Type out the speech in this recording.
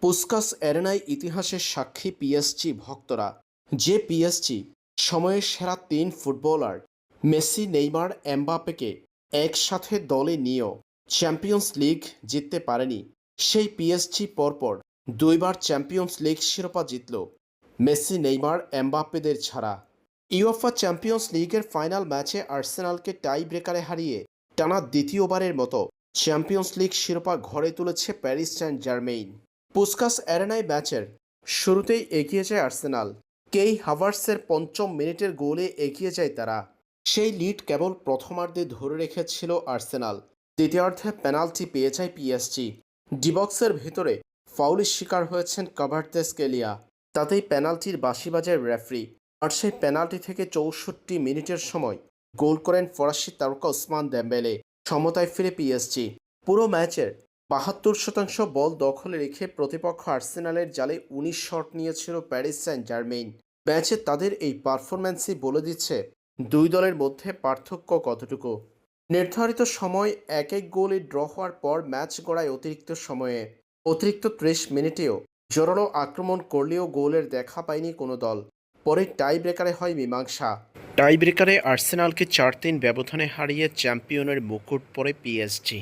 Puskas অ্যারেনায় ইতিহাসের সাক্ষী PSG ভক্তরা। যে পিএসজি সময়ের সেরা তিন ফুটবলার মেসি, নেইমার, এমবাপ্পেকে একসাথে দলে নিয়েও চ্যাম্পিয়ন্স লিগ জিততে পারেনি, সেই পিএসজি পরপর দুইবার চ্যাম্পিয়ন্স লিগ শিরোপা জিতল মেসি, নেইমার, এমবাপ্পেদের ছাড়া। ইউএফা চ্যাম্পিয়ন্স লিগের ফাইনাল ম্যাচে আর্সেনালকে টাই ব্রেকারে হারিয়ে টানা দ্বিতীয়বারের মতো চ্যাম্পিয়ন্স লিগ শিরোপা ঘরে তুলেছে প্যারিস সেন্ট জার্মেইন। পুস্কাস অ্যারেনায় ম্যাচের শুরুতেই এগিয়ে যায় আর্সেনাল। কেই হাভার্টসের পঞ্চম মিনিটের গোলে এগিয়ে যায় তারা। সেই লিড কেবল প্রথমার্ধে ধরে রেখেছিল আর্সেনাল। দ্বিতীয়ার্ধে পেনাল্টি পেয়ে যায় পিএসজি। ডিবক্সের ভেতরে ফাউলের শিকার হয়েছেন কাভার্তেসকেলিয়া। তাতেই পেনাল্টির বাঁশি বাজায় রেফারি। আর সেই পেনাল্টি থেকে ৬৪ মিনিটের সময় গোল করেন ফরাসি তারকা ওসমান দেম্বেলে। সমতায় ফিরে পিএসজি। পুরো ম্যাচের ৭২% বল দখলে রেখে প্রতিপক্ষ আর্সেনালের জালে ১৯ শট নিয়েছিল প্যারিস সেন্ট জার্মেইন। ম্যাচে তাদের এই পারফরম্যান্সই বলে দিচ্ছে দুই দলের মধ্যে পার্থক্য কতটুকু। নির্ধারিত সময় ১-১ গোলে ড্র হওয়ার পর ম্যাচ গড়ায় অতিরিক্ত সময়ে। অতিরিক্ত ৩০ মিনিটেও জোরালো আক্রমণ করলেও গোলের দেখা পায়নি কোনো দল। পরে টাই ব্রেকারে হয় মীমাংসা। টাই ব্রেকারে আর্সেনালকে ৪-৩ ব্যবধানে হারিয়ে চ্যাম্পিয়নের মুকুট পরে পিএসজি।